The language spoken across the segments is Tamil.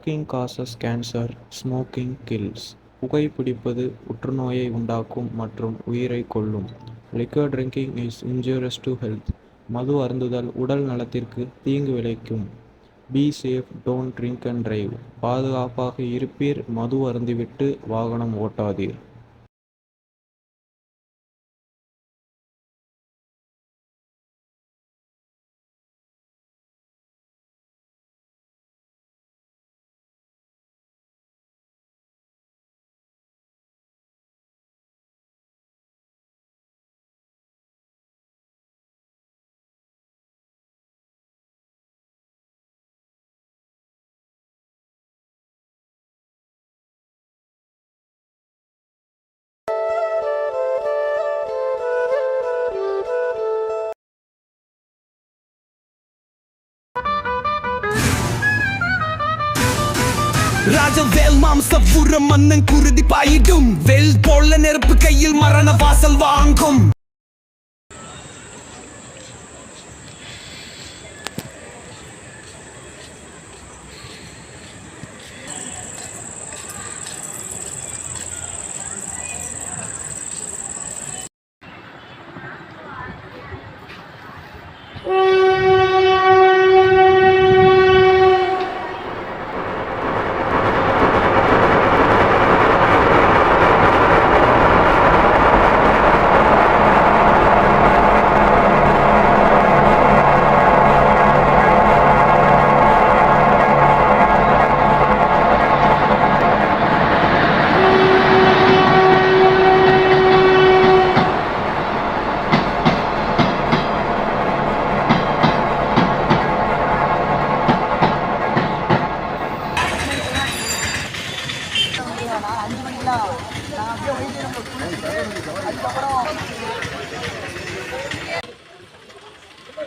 Smoking causes cancer, smoking kills. புகைப்பிடிப்பது புற்றுநோயை உண்டாக்கும் மற்றும் உயிரை கொல்லும். Liquor drinking is injurious to health. மது அருந்துதல் உடல் நலத்திற்கு தீங்கு விளைக்கும். Be safe, don't drink and drive. பாதுகாப்பாக இருப்பீர், மது அருந்திவிட்டு வாகனம் ஓட்டாதீர். ராஜவேல் மாம்சபுரம் மன்னன் குருதி பாயிடும். வேல் போல நெருப்பு கையில் மரண வாசல் வாங்கும்.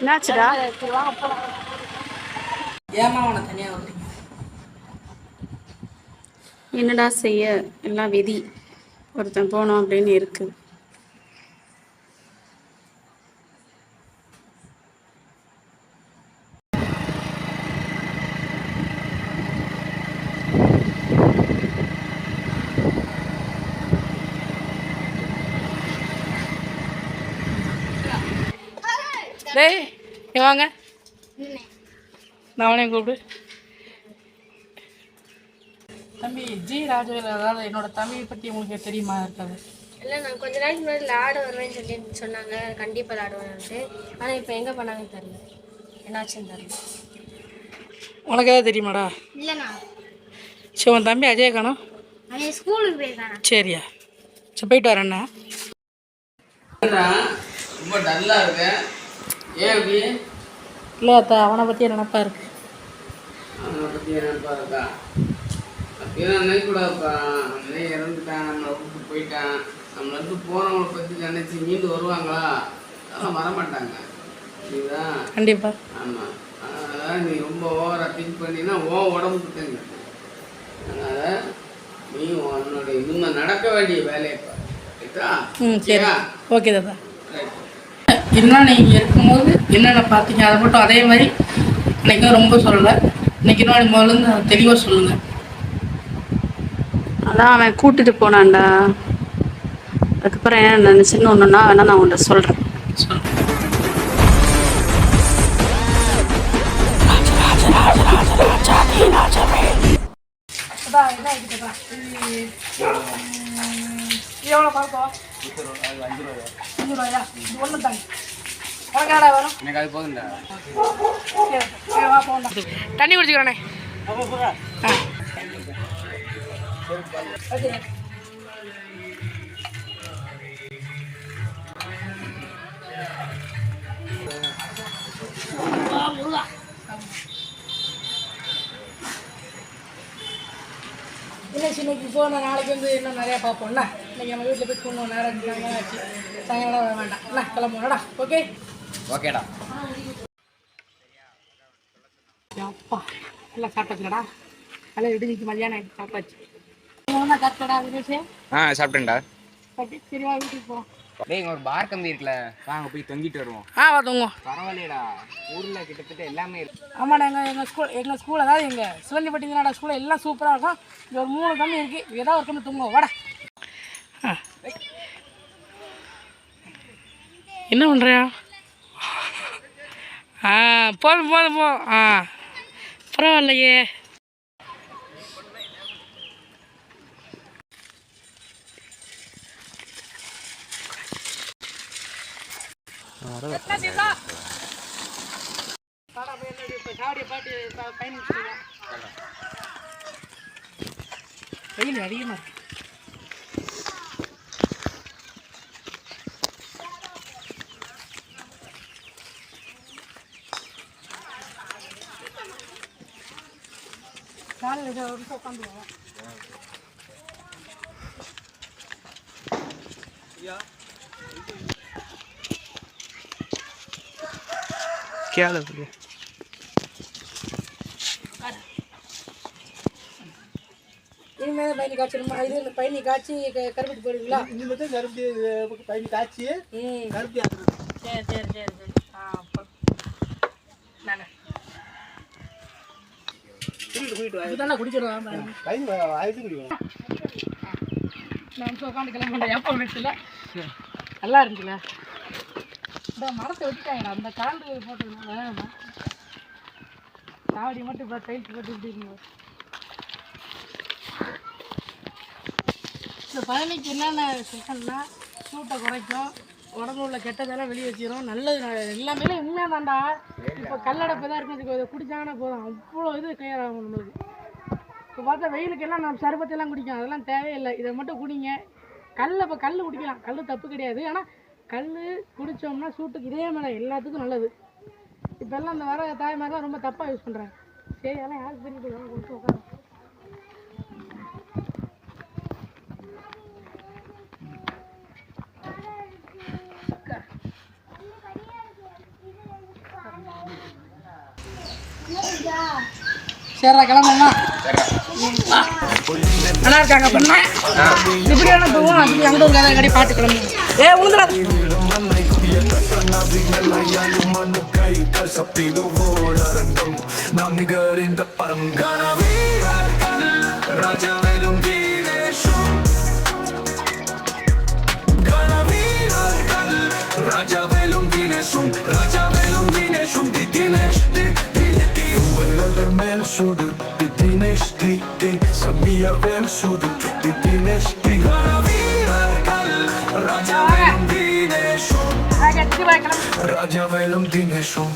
என்னாச்சுடா? என்னடா செய்ய, எல்லாம் விதி. ஒருத்தன் போனோம் அப்படின்னு இருக்கு. டேய் வாங்க, நான் அவனையும் கூப்பிடு. தம்பி ஜி ராஜவேல், அதாவது என்னோட தம்பியை பற்றி உங்களுக்கு தெரியுமா இருக்காது? இல்லை, நான் கொஞ்ச நாளைக்கு முன்னாடி விளாட வருவேன்னு சொல்லி சொன்னாங்க. கண்டிப்பாக விளாடுவேன்ட்டு. ஆனால் இப்போ எங்கே பண்ணாங்கன்னு தெரியல, என்னாச்சுன்னு தெரியல. உனக்கு ஏதாவது தெரியுமாடா? இல்லைண்ணா. சரி, உன் தம்பி அஜய் காணோம்? அவன் ஸ்கூலுக்கு போயிருக்கானா? சரியா, சரி போயிட்டு வரேண்ணா. ரொம்ப டல்லாக இருக்கேன். ஏன் அப்படி? இல்லை அத்தா, அவனை பற்றி நினப்பா இருக்கு. அவனை பற்றி நினைப்பா இருக்கா? அப்படியெல்லாம் நினைக்கூடாதுப்பா. அவனே இறந்துட்டான், நம்மளை விட்டு போயிட்டான். நம்மளை விட்டு போகிறவங்களை பற்றி நினச்சி மீண்டு வருவாங்களா? அதெல்லாம் வரமாட்டாங்க. இதுதான் கண்டிப்பாக. ஆமாம், அதனால் நீ ரொம்ப ஓவராக திங்க் பண்ணினா உடம்புக்கு தங்க. அதனால் நீ உன்னோட இனிமே நடக்க வேண்டிய வேலையை பாரு. சரி, ஓகே தாத்தா. என்ன நீங்கள் இருக்கும்போது என்னென்ன பார்த்தீங்க அதை மட்டும் அதே மாதிரி இன்னைக்கு ரொம்ப சொல்லலை. இன்னைக்கு இன்னும் முதல்ல தெளிவாக சொல்லுங்கள். அதான் அவன் கூட்டிட்டு போனான்டா. அதுக்கப்புறம் என்ன நினைச்சுன்னு ஒன்றுனா வேணா நான் உன்ட்ட சொல்கிறேன். எவ்வளோ பார்ப்போம்? 5 ரூபாயா? ஒன்று தாங்க. உனக்கு என்னடா வேணும்? எனக்கு அது போதும்டா. சரி வா போண்டா. தண்ணி குடிச்சுக்கிறேண்ணே. ஆ இல்லை, இன்னைக்கு போகணும். நாளைக்கு வந்து இன்னும் நிறையா பார்ப்போம்ண்ணா. இன்னைக்கு நம்ம வீட்டில் போய் தூங்கணும். நேரம் சாயங்காலம் ஆச்சு. சாயங்காலம் வேண்டாம் அண்ணா, கிளம்புவோம்டா. ஓகே ஓகேடா. அப்பா எல்லாம் சாப்பிட்டாச்சுடா. நல்லா இடிஞ்சிச்சு. மதியானம் ஆகிட்டு சாப்பிட்டாச்சு. ஒன்றா சாப்பிட்டடா? விஷயம் சாப்பிட்டேன்டா. சரிவா, வீட்டுக்கு போகிறோம். டேய் இங்க ஒரு பார் கம்பி இருக்குல்ல, வாங்க போய் தொங்கிட்டு வருவோம். பார்த்துங்க. பரவாயில்லையடா, ஊர்ல கிட்டத்தட்ட எல்லாமே இருக்கு. ஆமாடா, எங்கள் ஸ்கூல் அதாவது எங்கள் சிவந்திப்பட்டிங்களாடா ஸ்கூலில் எல்லாம் சூப்பராக இருக்கும். இங்கே ஒரு 3 கம்பி இருக்குது, ஏதாவது ஒரு கம்பி தூங்குவோம். வாடா. என்ன பண்ணுறியா? போதும் போதும் போ. பரவாயில்லையே. வெயில் அதிகமாக இருக்கு. காலையில் உட்காந்துருவோம். क्या लग रहा है? இனிமேல் பயணி காய்ச்சிருமா? இது பயணி காய்ச்சி கருப்பட்டி போடுவீங்களா? இனிமேல் தான் கருப்பட்டி பயணி காய்ச்சி கருப்பட்டி ஆகுது. சரி சரி சரி சரி. இதுதானே குடிச்சிடுவான் பயணி ஆயிட்டு குடிக்கணும். நான் உட்காந்து கிளம்புறேன். எப்போ வீட்டில் நல்லா இருந்துச்சுல. இந்த மரத்தை வெட்டிட்டாங்கடா, அந்த காண்டு போட்டதுனால காவடி மட்டும் இப்போ டைல்ஸ் போட்டு இப்படி இருந்தோம். இந்த பயணிக்கு என்னென்ன சிக்கன்னா சூட்டை குறைக்கும், உடம்புல உள்ள கெட்டதெல்லாம் வெளியே வச்சிடும், நல்லது எல்லாமே உண்மையாக தான்டா. இப்போ கல்லடப்பை தான் இருக்கும், இதை குடிச்சாங்கன்னா போதும், அவ்வளோ இது கிளியர் ஆகும் நம்மளுக்கு. இப்போ பார்த்தா வெயிலுக்கெல்லாம் நம்ம சர்பத்தெல்லாம் குடிக்கும், அதெல்லாம் தேவையில்லை. இதை மட்டும் குடிங்க. இப்போ கல் குடிக்கலாம், கல் தப்பு கிடையாது. ஆனால் கல் குடித்தோம்னா சூட்டுக்கு இதே மாதிரி எல்லாத்துக்கும் நல்லது. இப்போ எல்லாம் இந்த வர தாய்மாரெலாம் ரொம்ப தப்பாக யூஸ் பண்ணுறாங்க. சரி, அதெல்லாம் யாருக்கு தெரிஞ்சு கொடுத்து உட்காந்து சரிடா, கிளம்புமா? நல்லா இருக்காங்க பண்ண இப்படியான போவோம். அப்படி அங்கே ஒரு கதை கடி பாட்டு கிளம்புவோம். உழுதுடா. Rajavelum Dineshum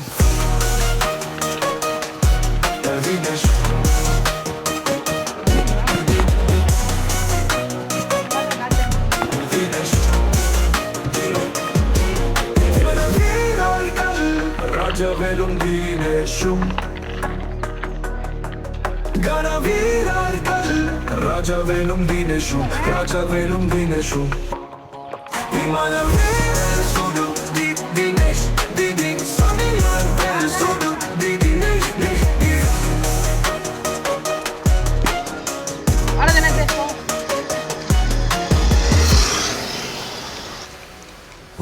Rajavelum Dineshum Ganavirarkal Rajavelum Dineshum Rajavelum Dineshum Imanavel Sudu Dinesh Didin Samiyavel Sudu Dinesh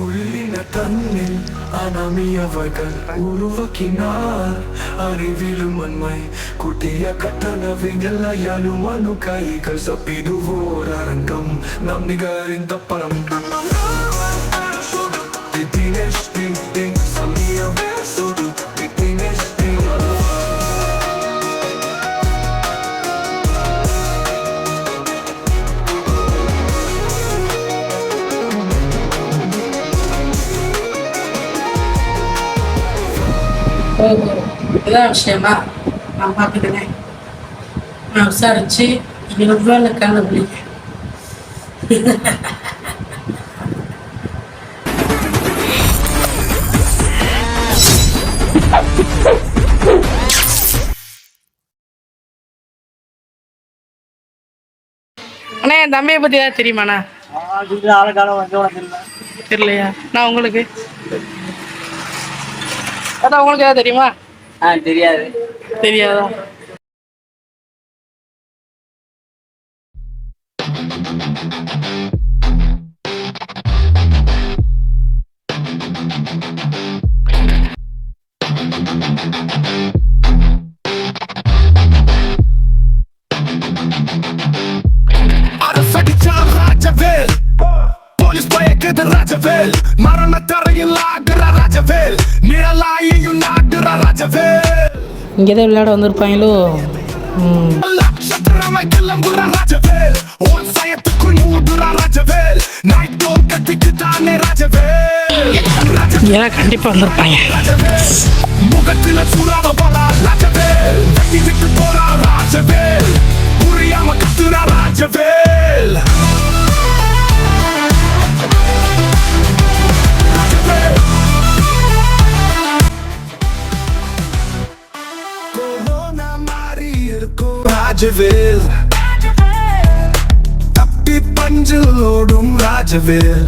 Ullina tannil anamiyavaigal uruvakinar அறிவிலும் உண்மை குட்டிய கட்டணவிங்களையாலும் அணுகைகள் சப்பிடுவோர் அரங்கம் நம் நிகரின் தப்பரம் தினேஷ் டிங் டிங் சமியவே சுடு தினேஷ் டிங் இதான் விஷயமா நான் பார்த்துக்கிறேன். நான் விசாரிச்சு எவ்வளோ கண்டுபிடிக்கிறேன். அண்ணா என் தம்பியை பற்றி ஏதாவது தெரியுமாண்ணா? தெரியலையா? நான் உங்களுக்கு அதான் உங்களுக்கு ஏதாவது தெரியுமா? தெரியாது. தெரியாதா? நடக்குது ராஜவேல் மரண தரையில் ஆடுற ராஜவேல் நிழலாயும் நாடுற ராஜவேல் இங்கே தான் விளையாட வந்திருப்பாங்களோ. நட்சத்திரமை கிளம்புற ராஜவேல் உன் சயத்துக்குள் மூடுற ராஜவேல் நைட்டோர் கட்டிக்கு தானே ராஜவேல் ஏன் கண்டிப்பாக வந்திருப்பாங்க. முகத்தில சூடாத போலா ராஜவேல் கட்டி விட்டு போறா ராஜவேல் புரியாம கத்துறா ராஜவேல் கொரோனா மாறி இருக்கும் ராஜவேல் தப்பி பஞ்சில் ஓடும் ராஜவேல்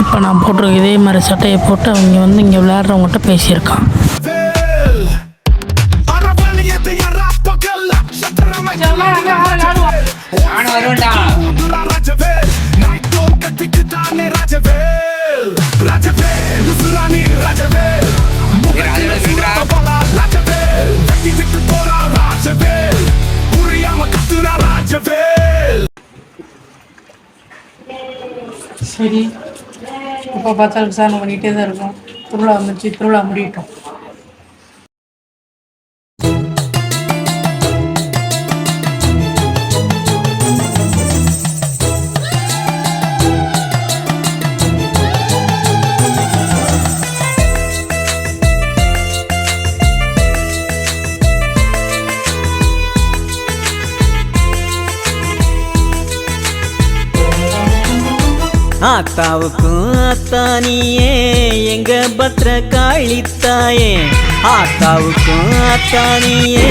இப்போ நான் போட்டிருக்க இதே மாதிரி சட்டையை போட்டு அவங்க வந்து இங்கே விளையாடுறவங்ககிட்ட பேசியிருக்கான். நானும் வருவேன்டா. சரி, இப்போ பார்த்தா விசாரணை பண்ணிகிட்டே தான் இருக்கும். திருவிழா வந்துச்சு, திருவிழா முடியட்டும். ஆத்தாவுக்கும் அத்தானியே எங்க பத்ர காளித்தாயே ஆத்தாவுக்கும் அத்தானியே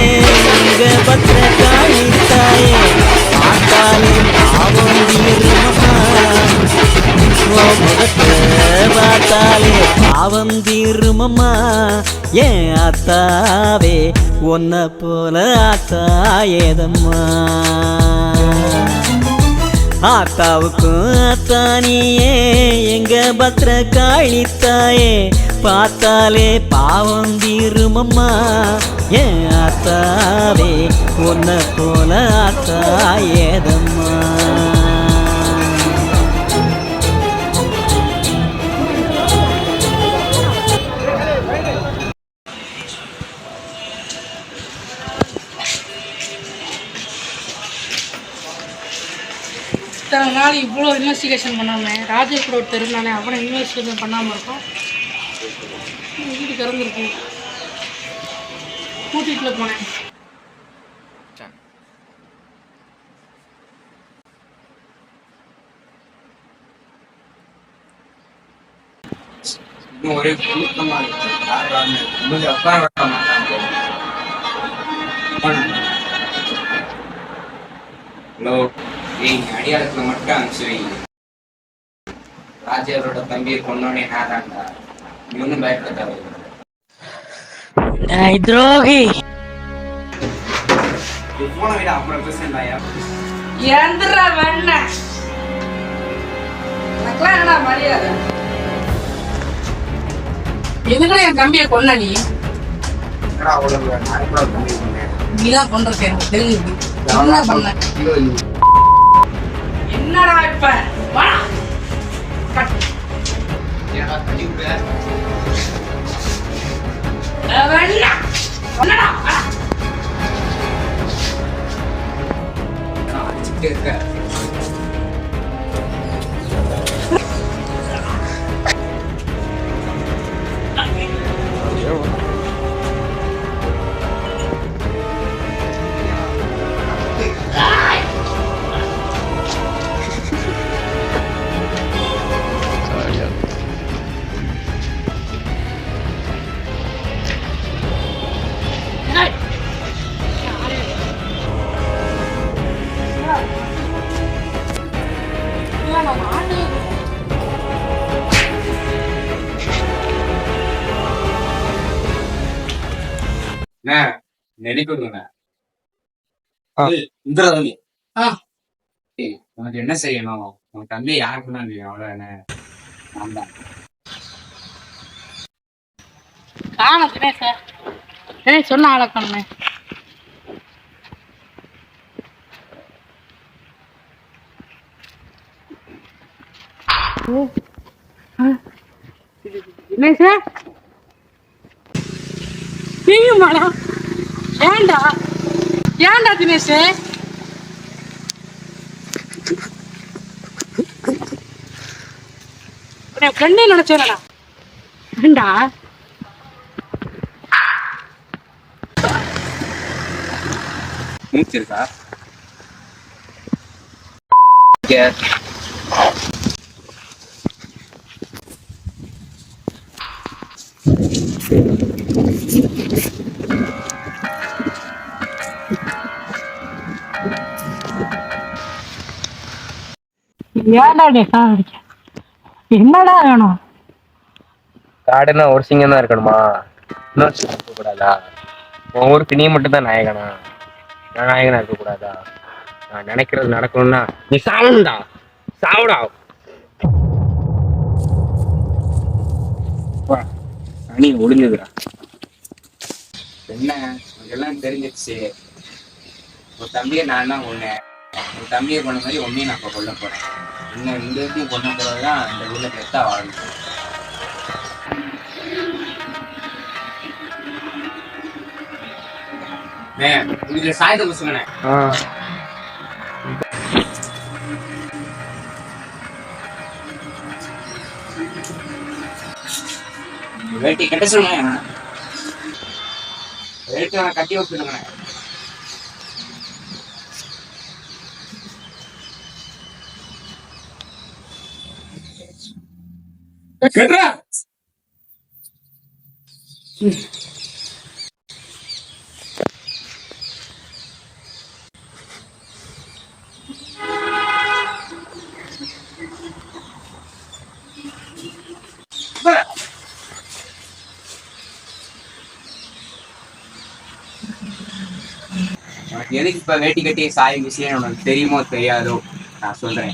எங்க பத்ர காளித்தாயே ஆத்தாலே பாவம் தீருமம்மா முகத்தை பார்த்தாலே பாவம் தீருமம்மா ஏன் ஆத்தாவே ஒன்ன போல ஆத்தா ஏதம்மா ஆத்தாவுக்கும் அத்தானியே எங்க பத்ர காளித்தாயே பார்த்தாலே பாவம் தீருமம்மா ஏன் ஆத்தாவே உன்னை போல ஆத்தா ஏதம்மா இத்தனை நாள் இவ்வளோ இன்வெஸ்டிகேஷன் பண்ணாமல் ராஜேஷ் கூட ஒருத்தர் இருந்தானே அவனை இன்வெஸ்டிகேஷன் பண்ணாமல் இருக்கோம். வீடு திறந்துருக்கு, கூட்டிகிட்டு போனேன். ஒரே கூட்டமா இருக்கு. உட்கார விட மாட்டாங்க. ஹலோ, அடியாளத்துல மட்டும் அனுப்பிச்சு ராஜாவோட தம்பியை கொண்டோடனே நாதாண்டா. நீ ஒன்றும் பயப்பட தேவையில்லை. துரோகி போன விட அப்புறம் பேசுறாயா எந்திரா வேணா எனக்குலாம் என்னடா மரியாதை? எதுக்குள்ள என் தம்பியை கொன்ன நீ? நீதான் கொண்டிருக்க, எனக்கு தெரியுது. என்ன பண்ண? என்னடா இப்ப வாடா அடிச்சுட்டே இருக்க. உனக்கு என்ன செய்யணும்? உன் தம்பி யாருக்குன்னா நீ அவ்வளவு காண தினேஷ் சொன்ன ஆளை காணுமே. தினேஷ் நீயுமாடா? ஏன்டா ஏன்டா தினேஷ்? என் ஃப்ரெண்டே நினைச்சேன்டா. ஏன்டா மூச்சு இருக்கா? ஏன்டா நீ சாவடிக்க? என்னடா வேணும்? காடுன்னா ஒரு சிங்கம் தான் இருக்கணுமா? இன்னொரு சிங்கம் இருக்கக்கூடாதா? உன் ஊருக்கு நீ மட்டும் தான் நாயகனா? நான் நாயகனா இருக்கக்கூடாதா? நான் நினைக்கிறது நடக்கணும்னா நீ சாவணும்டா, சாவுடா. நீ ஒளிஞ்சுதுடா. என்ன உனக்கெல்லாம் தெரிஞ்சிச்சு. உன் தம்பியை நான் தான் ஒண்ணு, உன் தம்பியை கொண்ட மாதிரி ஒன்னையும் நான் இப்போ கொல்ல போறேன். இன்னும் இந்த இடத்தையும் கொண்ட போறதுதான் இந்த ஊர்ல பெத்தா வாழணும். இதுல சாயத்தை பசுங்கண்ணே. வேட்டி கட்ட சொல்லுங்க. வேட்டி அவனை கட்டி வச்சுருங்கண்ணே. உனக்கு எதுக்கு இப்ப வேட்டி கட்டி சாய விஷயம் உனக்கு தெரியுமோ தெரியாதோ நான் சொல்றேன்.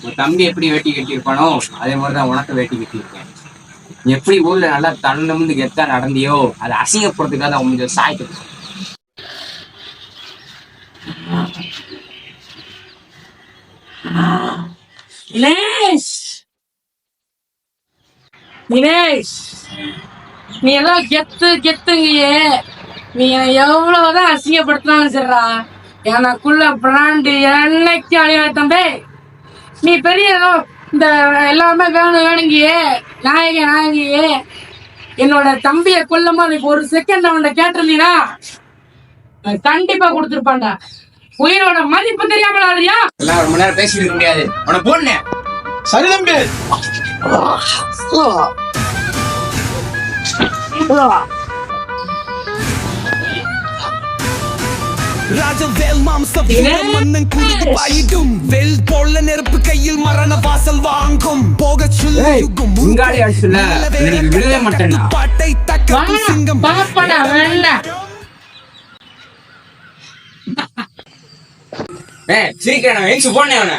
உன் தம்பி எப்படி வேட்டி கட்டியிருப்பானோ அதே மாதிரிதான் உனக்கு வேட்டி கட்டியிருக்கேன். நீ எப்படி ஊர்ல நல்லா தன்னமுந்து கெத்தா நடந்தியோ அதை அசிங்கப்படுறதுக்காக தான் உங்க சாயத்துக்கு. தினேஷ் தினேஷ் நீ எல்லாம் கெத்து கெத்துங்கியே. நீ எவ்வளவுதான் அசிங்கப்படுத்தினாலும் சரிடா, எனக்குள்ள பிராண்டு என்னைக்கு அழியா தம்பி. நீ பெரிய இந்த எல்லாமே வேணுங்கியே, நாயகியே. என்னோட தம்பியை கொல்லமா நீ ஒரு செகண்ட் அவன்கிட்ட கேட்டிருந்தீனா கண்டிப்பா கொடுத்துருப்பான்டா. உயிரோட மதிப்பு தெரியாமல் ஆகுறியா? எல்லாம் ரொம்ப நேரம் பேசிட்டு இருக்க முடியாது. உன போன சரி தம்பி. ராஜவேல் மாம்சம் மன்னன் குருதி பாயிடும். வெல் போல நெருப்பு கையில் மரண வாசல் வாங்கும். போக சொல்லும் உங்காடி அடிச்சுல நீங்க விடவே மாட்டேன்னா பாட்டை தக்க சிங்கம் பாப்படா வேண்டாம். சீக்கிரம் எழுச்சு போனே அவனை.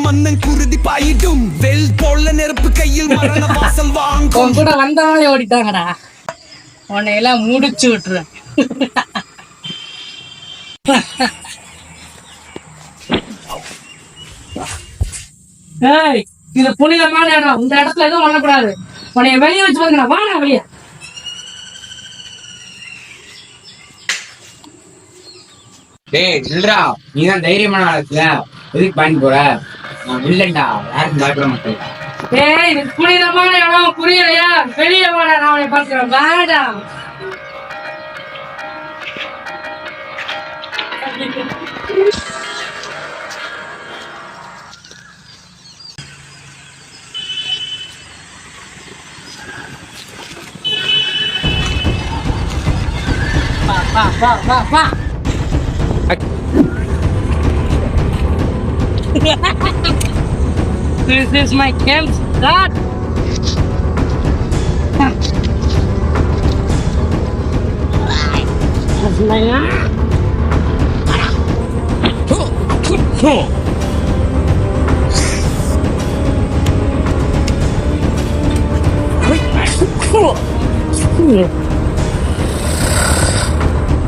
மன்னன் குருதி பாயிடும். வெல் போல நெருப்பு கையில் மரண வாசல் வாங்கும். கூட வந்தவங்களே ஓடிட்டாங்கடா. உன்னை எல்லாம் முடிச்சு விட்டுருவேன். ஏய், இது புனிதமான இடம். இந்த இடத்துல எதுவும் பண்ணக்கூடாது. உன்னைய வெளியே வச்சு பாருங்கடா. வாடா வெளியே. டேய் இல்லடா, நீதான் தைரியமான ஆளுல எதுக்கு பயன் போற? நான் இல்லண்டா, யாரும் பயப்பட மாட்டேன். ஏய், இது புனிதமான இடம் புரியலையா? வெளியே வாடா, நான் உன்னை பார்க்கிறேன். வாடா. வா. This is my camp start.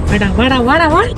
வாடா வாடா வாடா வாடா.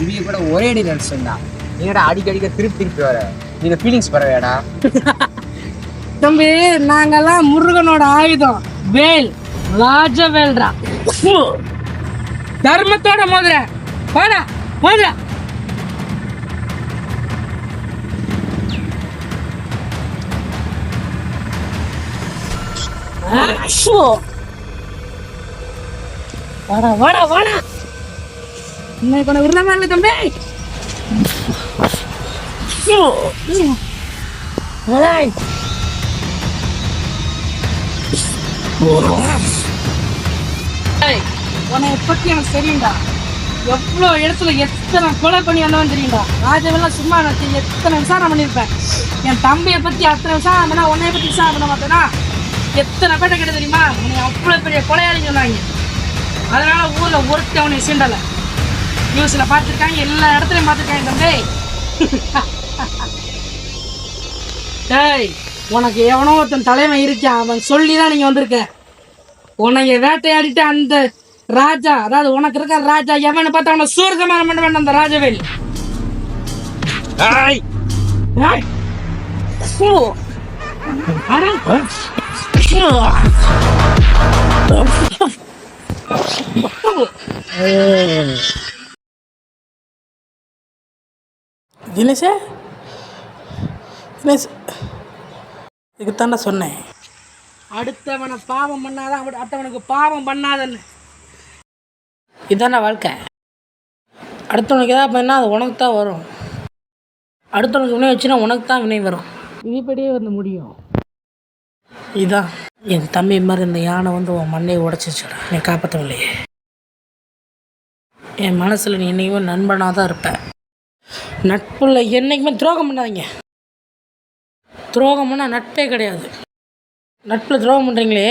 இவங்க கூட ஒரே அடி நினைச்சா நீங்கடா அடிக்கடிக்க திருப்பி வர நீங்க ஃபீலிங்ஸ் பரவாடா. தம்பி நாங்கெல்லாம் முருகனோட ஆயுதம், வேல், ராஜவேல்ரா, தர்மத்தோட மோதுற. வாடா மோதுற. வாடா வாடா வாடா. இன்னைக்கு உன விருதாம இல்லை தம்பி. உன்னை பத்தி எனக்கு தெரியும்டா. எவ்வளோ இடத்துல எத்தனை கொலை பண்ணி வந்தவன் தெரியும்டா. ராஜாவெல்லாம் சும்மா நான் எத்தனை விசாரணை பண்ணியிருப்பேன். என் தம்பியை பற்றி அத்தனை விசாரணை பண்ணா, உன்னைய பற்றி விசாரணை பண்ண மாட்டேன்னா எத்தனை பேட்டை கிட்ட தெரியுமா? உன்னை அவ்வளோ பெரிய கொலையாளின்னு சொன்னாங்க. அதனால ஊரில் ஒருத்த அவனை சீண்டலை. நியூஸில் பார்த்துருக்காங்க, எல்லா இடத்துலையும் பார்த்துருக்காங்க தம்பி. டேய், உனக்கு எவனோ ஒருத்தன் தலைவன் இருக்கான், அவன் சொல்லி தான் நீங்கள் வந்திருக்க. உனக்கு வேட்டையாடிட்டு அந்த ராஜா, அதாவது உனக்கு இருக்க ராஜா எவனை பார்த்தா அவனை சூர்கமான பண்ண வேண்டாம். அந்த ராஜவேல் தினேஷே, தினேஷ் இதுக்குத்தாண்டா சொன்னேன், அடுத்தவனை பாவம் பண்ணாதான் அடுத்தவனுக்கு பாவம் பண்ணாதன்னு. இதுதானே வாழ்க்கை. அடுத்தவனுக்கு எதாவது பண்ணால் அது உனக்கு தான் வரும். அடுத்தவனுக்கு வினை வச்சுன்னா உனக்கு தான் வினை வரும். இதுபடியே வந்து முடியும். இதுதான் என் தம்பி மாதிரி இந்த யானை வந்து உன் மண்ணையை உடச்சிச்சுடா. நீ காப்பாற்றவில்லையே. என் மனசில் நீ என்றைக்குமே நண்பனாக தான் இருப்ப. நட்பில் என்றைக்குமே துரோகம் பண்ணாதீங்க. துரோகம் பண்ணால் நட்பே கிடையாது. நட்பில் துரோகம் பண்ணுறீங்களே,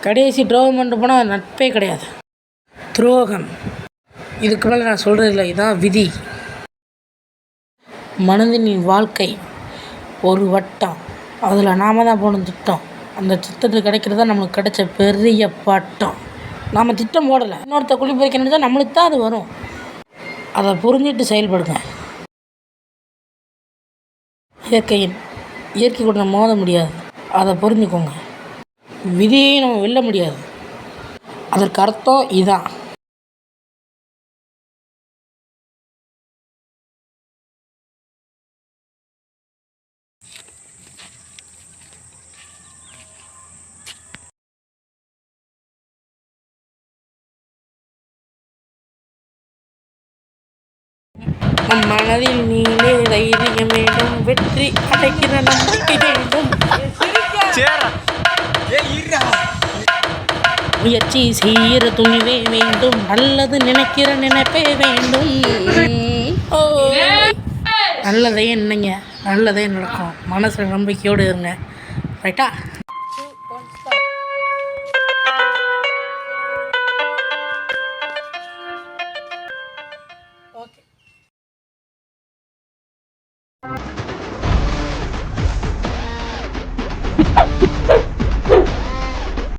கடைசி துரோகம் பண்ணிட்டு போனால் நட்பே கிடையாது. துரோகம் இதுக்கு மேலே நான் சொல்கிறது இல்லை. இதான் விதி. மனிதனின் வாழ்க்கை ஒரு வட்டம், அதில் நாம் தான் போகணும் திட்டம். அந்த திட்டத்துக்கு கிடைக்கிறது தான் நம்மளுக்கு கிடைச்ச பெரிய பட்டம். நாம் திட்டம் போடலை, இன்னொருத்த குழி பறிக்கணும் தான் நம்மளுக்கு தான் அது வரும். அதை புரிஞ்சிட்டு செயல்படுங்க. இயற்கை கூட நம்ம மோத முடியாது, அதை புரிஞ்சுக்கோங்க. விதியை நம்ம வெல்ல முடியாது, அதற்கு அர்த்தம் இதான். மனதில் நீலே தைரியம் வேண்டும், வெற்றி அடைக்கிற நம்பிக்கை வேண்டும், முயற்சி செய்கிற துணிவே வேண்டும், நல்லது நினைக்கிற நினைப்பே வேண்டும். நல்லதே என்னங்க, நல்லதே நடக்கும். மனசில் நம்பிக்கையோடு இருங்க. ரைட்டா? ஓகே.